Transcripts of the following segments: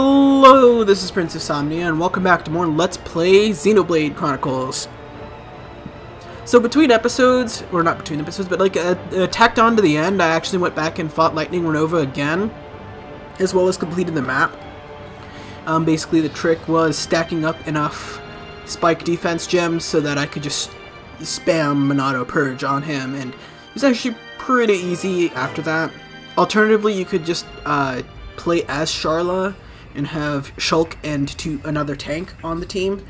Hello, this is Prince Insomnia, and welcome back to more Let's Play Xenoblade Chronicles. So between episodes, or not between episodes, but like tacked on to the end, I actually went back and fought Lightning Renova again, as well as completed the map. Basically the trick was stacking up enough spike defense gems so that I could just spam Monado Purge on him, and it was actually pretty easy after that. Alternatively, you could just play as Sharla and have Shulk and another tank on the team,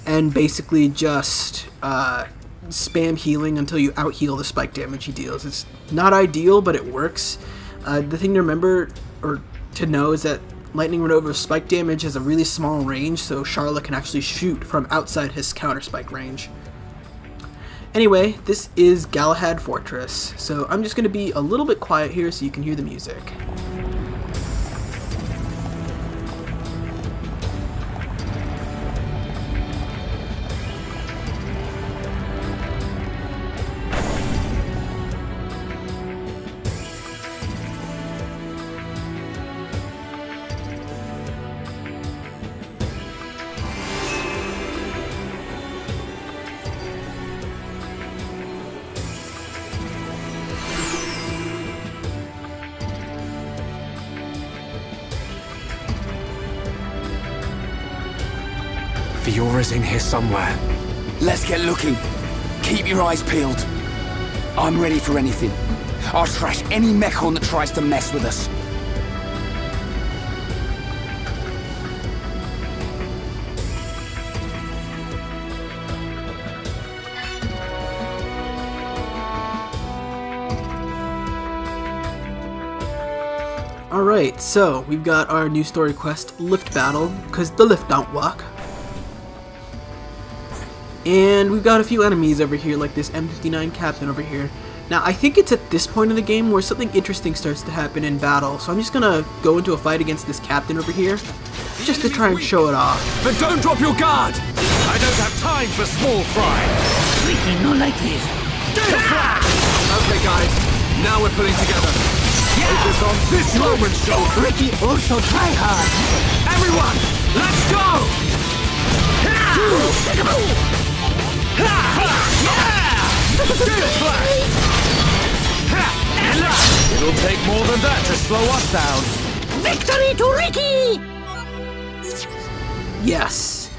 and basically just spam healing until you out-heal the spike damage he deals. It's not ideal, but it works. The thing to remember, or to know, is that Lightning Renova's spike damage has a really small range, so Sharla can actually shoot from outside his counter-spike range. Anyway, this is Galahad Fortress, so I'm just going to be a little bit quiet here so you can hear the music. Fiora's in here somewhere. Let's get looking. Keep your eyes peeled. I'm ready for anything. I'll trash any mechon that tries to mess with us. Alright, so we've got our new story quest, Lift Battle, because the lift don't work. And we've got a few enemies over here, like this M59 captain over here. Now, I think it's at this point in the game where something interesting starts to happen in battle, so I'm just gonna go into a fight against this captain over here, just to try and show it off. But don't drop your guard! I don't have time for small fry! Ricky, not like this. Okay guys, now we're pulling together. Focus on this moment, Shulk! Ricky also try hard. Everyone, let's go! It'll take more than that to slow us down. Victory to Ricky! Yes!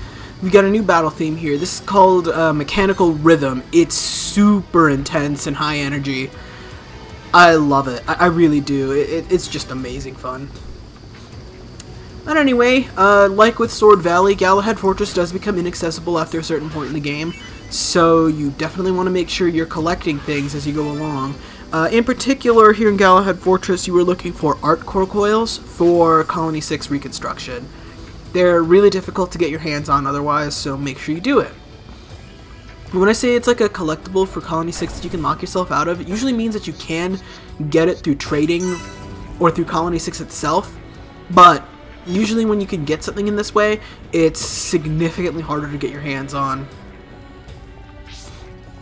We got a new battle theme here. This is called Mechanical Rhythm. It's super intense and high energy. I love it. I really do. It's just amazing fun. But anyway, like with Sword Valley, Galahad Fortress does become inaccessible after a certain point in the game, so you definitely want to make sure you're collecting things as you go along. In particular, here in Galahad Fortress, you were looking for art core coils for Colony 6 reconstruction. They're really difficult to get your hands on otherwise, so make sure you do it. When I say it's like a collectible for Colony 6 that you can lock yourself out of, it usually means that you can get it through trading or through Colony 6 itself, but usually when you can get something in this way, it's significantly harder to get your hands on.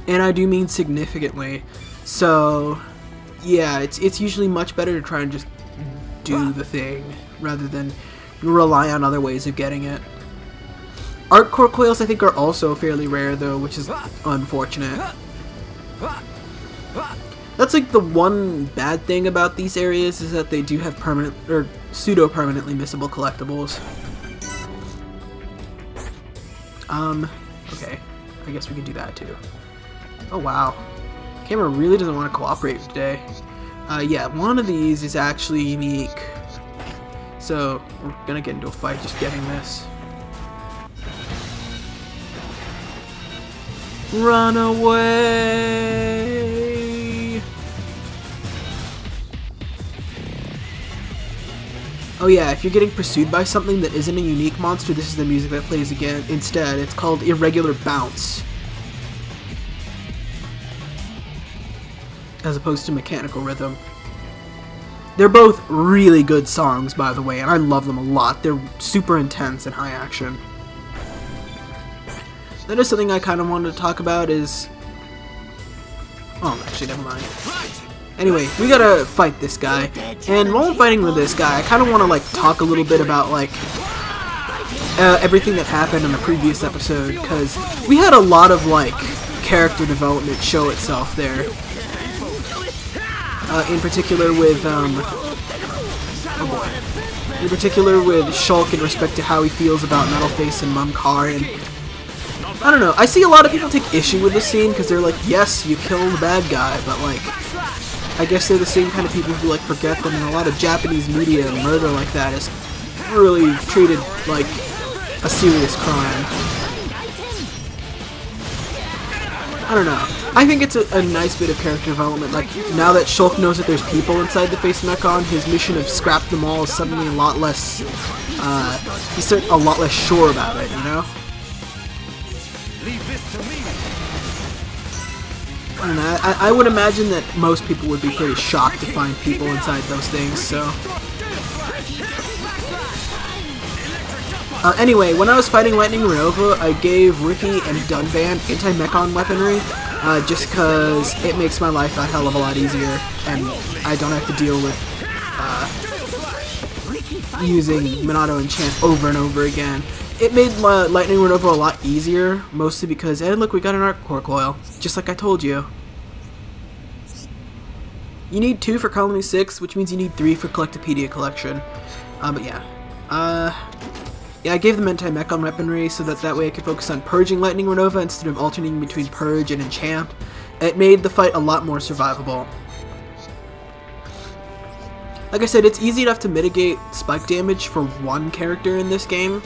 And I do mean significantly. So, yeah, it's usually much better to try and just do the thing rather than rely on other ways of getting it. Art core coils I think are also fairly rare though, which is unfortunate. That's like the one bad thing about these areas, is that they do have permanent or pseudo-permanently missable collectibles. Okay, I guess we can do that too. Oh wow, camera really doesn't want to cooperate today. Yeah, one of these is actually unique, so we're gonna get into a fight just getting this. Run away! Oh yeah, if you're getting pursued by something that isn't a unique monster, this is the music that plays again instead. It's called Irregular Bounce, as opposed to Mechanical Rhythm. They're both really good songs, by the way, and I love them a lot. They're super intense and high action. That is something I kind of wanted to talk about is... Oh, actually, never mind. Anyway, we gotta fight this guy. And while I'm fighting with this guy, I kind of want to like talk a little bit about like everything that happened in the previous episode, because we had a lot of like character development show itself there. In particular with Shulk in respect to how he feels about Metalface and Mumkar, and I don't know. I see a lot of people take issue with this scene because they're like, yes, you kill the bad guy, but like, I guess they're the same kind of people who like forget that in a lot of Japanese media, murder like that is really treated like a serious crime. I don't know. I think it's a nice bit of character development. Like, now that Shulk knows that there's people inside the face mechon, his mission of scrap them all is suddenly a lot less, he's a lot less sure about it, you know? I don't know, I would imagine that most people would be pretty shocked to find people inside those things, so... anyway, when I was fighting Lightning Renova, I gave Ricky and Dunban anti-mechon weaponry, just because it makes my life a hell of a lot easier, and I don't have to deal with using Minato Enchant over and over again. It made Lightning Renova a lot easier, mostly because, hey look, we got an Arc Core Coil, just like I told you. You need 2 for Colony 6, which means you need 3 for Collectopedia Collection. But yeah. Yeah, I gave them anti-mechon weaponry so that way I could focus on purging Lightning Renova instead of alternating between Purge and Enchant. It made the fight a lot more survivable. Like I said, it's easy enough to mitigate spike damage for one character in this game,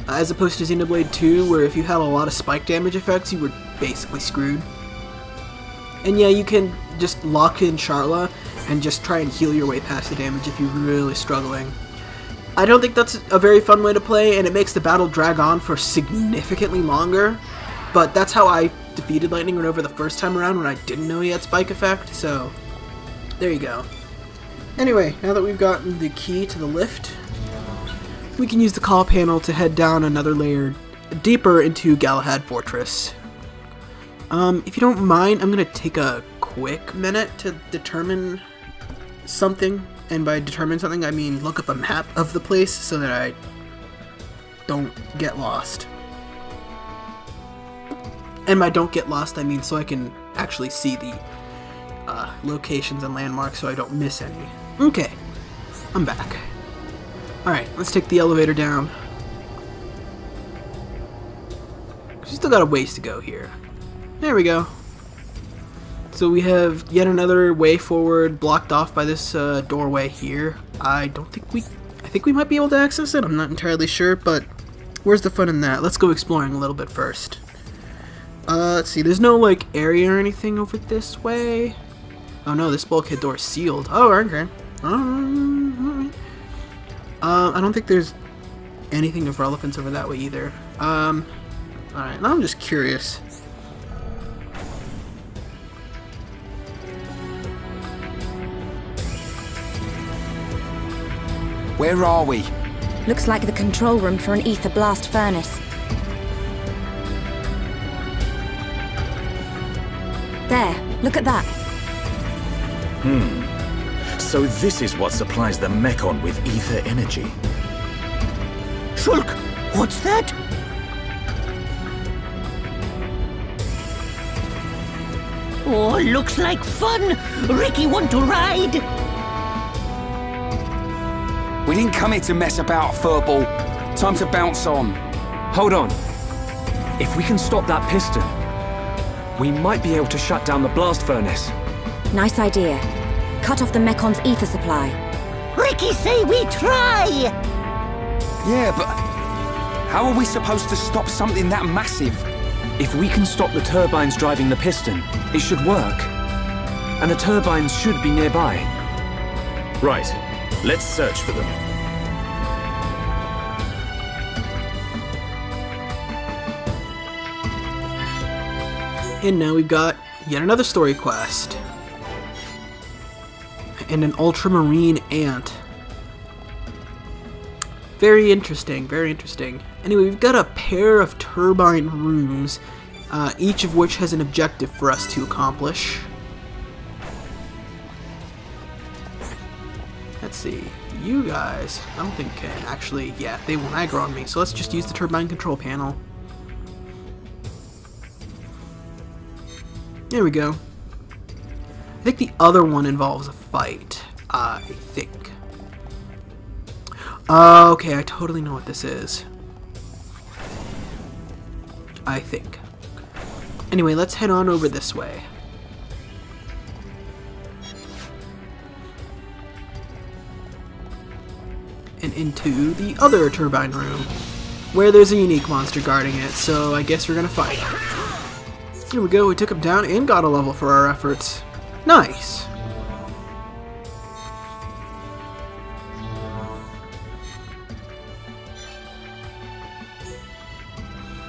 as opposed to Xenoblade 2, where if you had a lot of spike damage effects, you were basically screwed. And yeah, you can just lock in Charla and just try and heal your way past the damage if you're really struggling. I don't think that's a very fun way to play, and it makes the battle drag on for significantly longer, but that's how I defeated Lightning Renova the first time around when I didn't know he had spike effect, so there you go. Anyway, now that we've gotten the key to the lift, we can use the call panel to head down another layer deeper into Galahad Fortress. If you don't mind, I'm going to take a quick minute to determine something, and by determine something I mean look up a map of the place so that I don't get lost. And by don't get lost I mean so I can actually see the locations and landmarks so I don't miss any. Okay, I'm back. Alright, let's take the elevator down. We still got a ways to go here. There we go. So we have yet another way forward blocked off by this doorway here. I think we might be able to access it, I'm not entirely sure, but where's the fun in that? Let's go exploring a little bit first. Let's see, there's no like area or anything over this way. Oh no, this bulkhead door is sealed. Oh, okay. Alright. I don't think there's anything of relevance over that way either. Alright, now I'm just curious. Where are we? Looks like the control room for an ether blast furnace. There, look at that. So this is what supplies the mechon with ether energy. Shulk, what's that? Oh, looks like fun. Ricky, want to ride? We didn't come here to mess about, furball. Time to bounce on. Hold on. If we can stop that piston, we might be able to shut down the blast furnace. Nice idea. Cut off the mecon's ether supply. Ricky say we try! Yeah, but how are we supposed to stop something that massive? If we can stop the turbines driving the piston, it should work. And the turbines should be nearby. Right, let's search for them. And now we've got yet another story quest. And an ultramarine ant. Very interesting, very interesting. Anyway, we've got a pair of turbine rooms, each of which has an objective for us to accomplish. see. You guys, I don't think can actually, yeah, they won't aggro on me. So let's just use the turbine control panel. There we go. I think the other one involves a fight. I think. Okay, I totally know what this is. I think. Anyway, let's head on over this way. And into the other turbine room, where there's a unique monster guarding it, so I guess we're gonna fight. Here we go, we took him down and got a level for our efforts. Nice!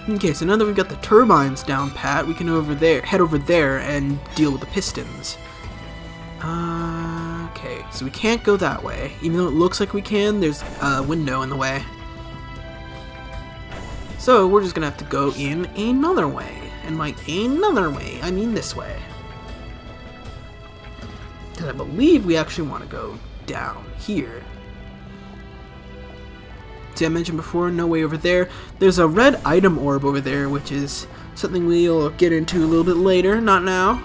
Okay, so now that we've got the turbines down pat, we can head over there and deal with the pistons. Okay, so we can't go that way. Even though it looks like we can, there's a window in the way. So we're just gonna have to go in another way. And by another way, I mean this way. Because I believe we actually want to go down here. See, I mentioned before, no way over there. There's a red item orb over there, which is something we'll get into a little bit later, not now.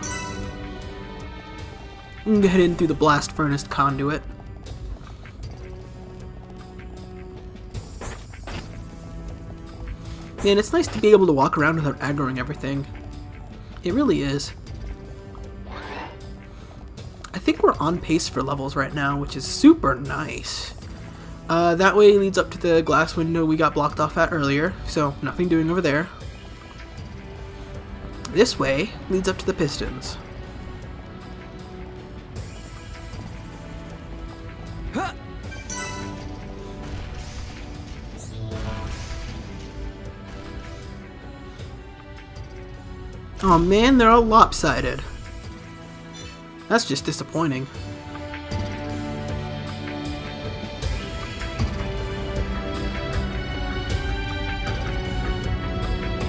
We can head in through the blast furnace conduit. Yeah, and it's nice to be able to walk around without aggroing everything. It really is. I think we're on pace for levels right now, which is super nice. That way leads up to the glass window we got blocked off at earlier, so nothing doing over there. This way leads up to the pistons. Oh man, they're all lopsided. That's just disappointing.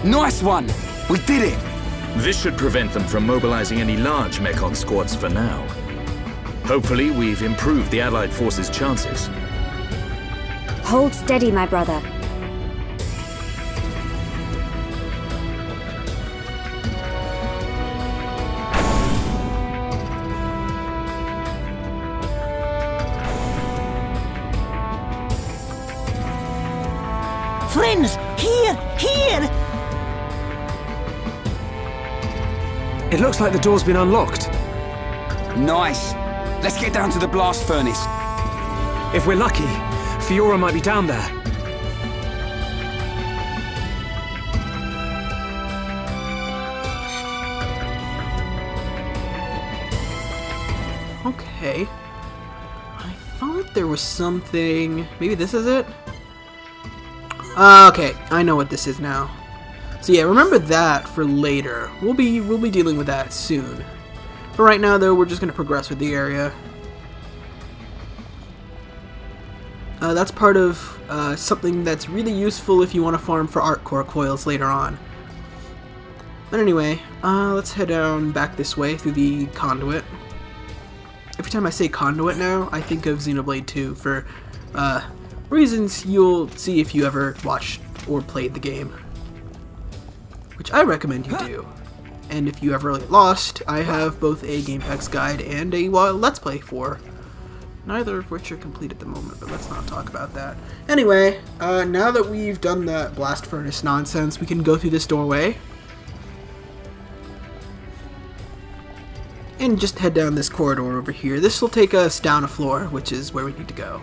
Nice one! We did it! This should prevent them from mobilizing any large mechon squads for now. Hopefully, we've improved the Allied forces' chances. Hold steady, my brother. Friends, here! It looks like the door's been unlocked. Nice! Let's get down to the blast furnace. If we're lucky, Fiora might be down there. Okay. I thought there was something... Maybe this is it? Okay, I know what this is now. So yeah, remember that for later. We'll be dealing with that soon. But right now, though, we're just going to progress with the area. That's part of something that's really useful if you want to farm for arc core coils later on. But anyway, let's head down back this way through the conduit. Every time I say conduit now, I think of Xenoblade 2 for reasons you'll see if you ever watched or played the game. Which I recommend you do. And if you ever get lost, I have both a Game Packs guide and a Let's Play for. Neither of which are complete at the moment, but let's not talk about that. Anyway, now that we've done that blast furnace nonsense, we can go through this doorway. And just head down this corridor over here. This will take us down a floor, which is where we need to go.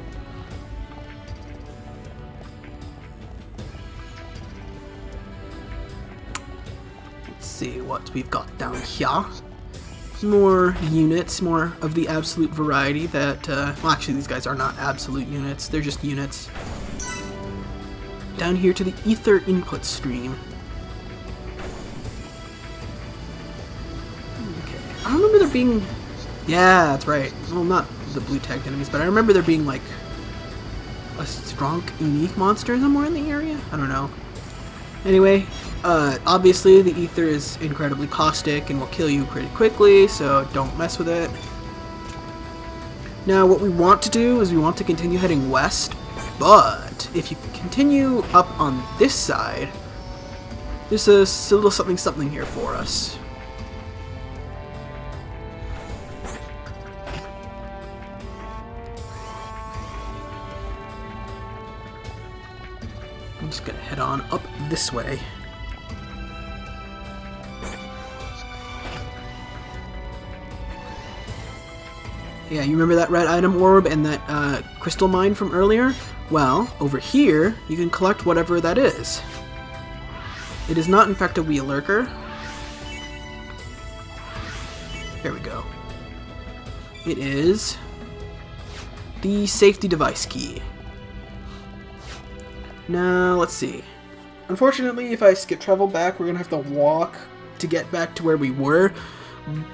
See what we've got down here. More units, more of the absolute variety that, well actually these guys are not absolute units, they're just units. Down here to the ether input stream. Okay, I remember there being, yeah, that's right, well not the blue tagged enemies, but I remember there being like a strong unique monster somewhere in the area, I don't know. Anyway, obviously the ether is incredibly caustic and will kill you pretty quickly, so don't mess with it. Now, what we want to do is we want to continue heading west, but if you continue up on this side, there's a little something here for us. I'm just gonna head on up this way. Yeah, you remember that red item orb and that crystal mine from earlier? Well, over here, you can collect whatever that is. It is not, in fact, a wheel lurker. There we go. It is the safety device key. Now, let's see. Unfortunately, if I skip travel back, we're going to have to walk to get back to where we were.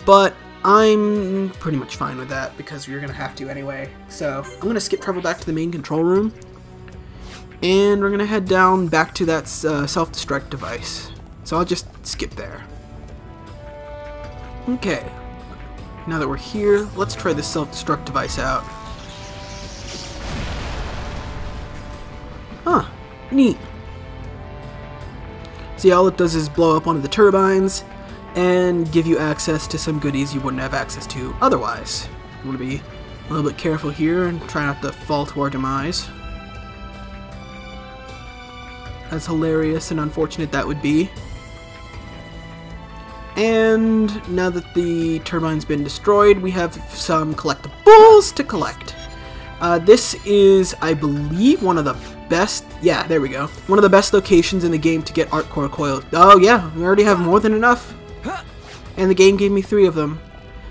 But I'm pretty much fine with that because you're going to have to anyway. So I'm going to skip travel back to the main control room. And we're going to head down back to that self-destruct device. So I'll just skip there. Okay. Now that we're here, let's try this self-destruct device out. Huh. Neat. See, all it does is blow up one of the turbines and give you access to some goodies you wouldn't have access to otherwise. You want to be a little bit careful here and try not to fall to our demise. As hilarious and unfortunate that would be. And now that the turbine's been destroyed, we have some collectibles to collect. This is, I believe, one of the best, yeah, there we go, one of the best locations in the game to get art core coils. Oh yeah, we already have more than enough. And the game gave me 3 of them.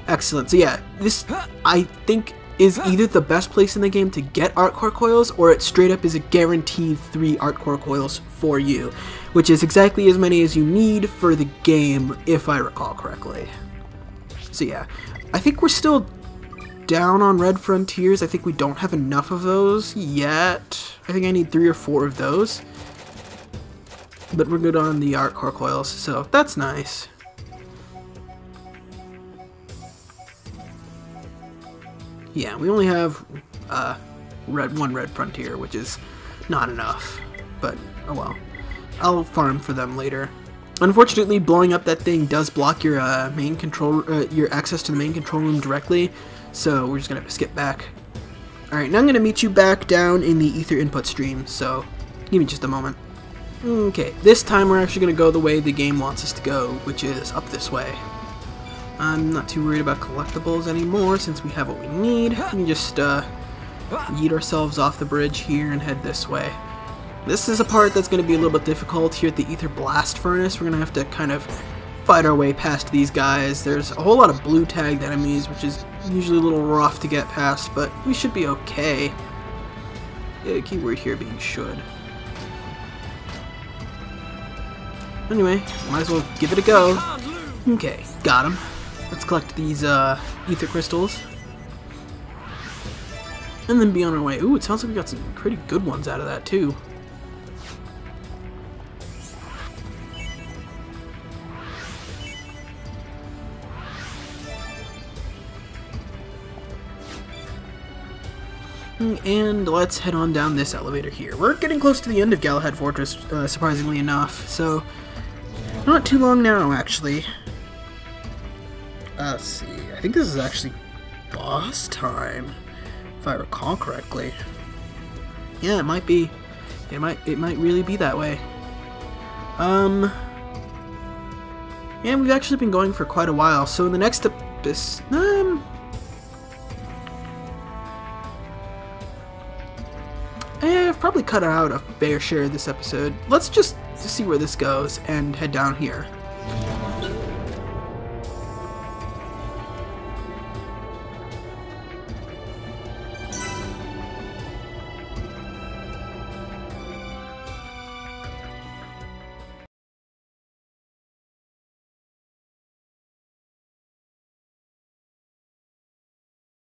Excellent. So yeah, this, I think, is either the best place in the game to get art core coils, or it straight up is a guaranteed 3 art core coils for you, which is exactly as many as you need for the game, if I recall correctly. So yeah, I think we're still down on Red Frontiers. I think we don't have enough of those yet. I think I need 3 or 4 of those. But we're good on the art core coils, so that's nice. Yeah, we only have one Red Frontier, which is not enough. But, oh well. I'll farm for them later. Unfortunately, blowing up that thing does block your main control, your access to the main control room directly. So we're just gonna have to skip back. Alright, now I'm gonna meet you back down in the ether input stream, so give me just a moment. Okay, this time we're actually gonna go the way the game wants us to go, which is up this way. I'm not too worried about collectibles anymore since we have what we need. We can just yeet ourselves off the bridge here and head this way. This is a part that's going to be a little bit difficult here at the Ether Blast Furnace. We're going to have to kind of fight our way past these guys. There's a whole lot of blue tagged enemies, which is usually a little rough to get past, but we should be okay. Keyword here being should. Anyway, might as well give it a go. Okay, got him. Let's collect these ether crystals. And then be on our way. Ooh, it sounds like we got some pretty good ones out of that too. And let's head on down this elevator here. We're getting close to the end of Galahad Fortress, surprisingly enough. So, not too long now, actually. Let's see. I think this is actually boss time, if I recall correctly. Yeah, it might be. It might really be that way. Yeah, we've actually been going for quite a while. So in the next I've probably cut out a fair share of this episode. Let's just see where this goes and head down here.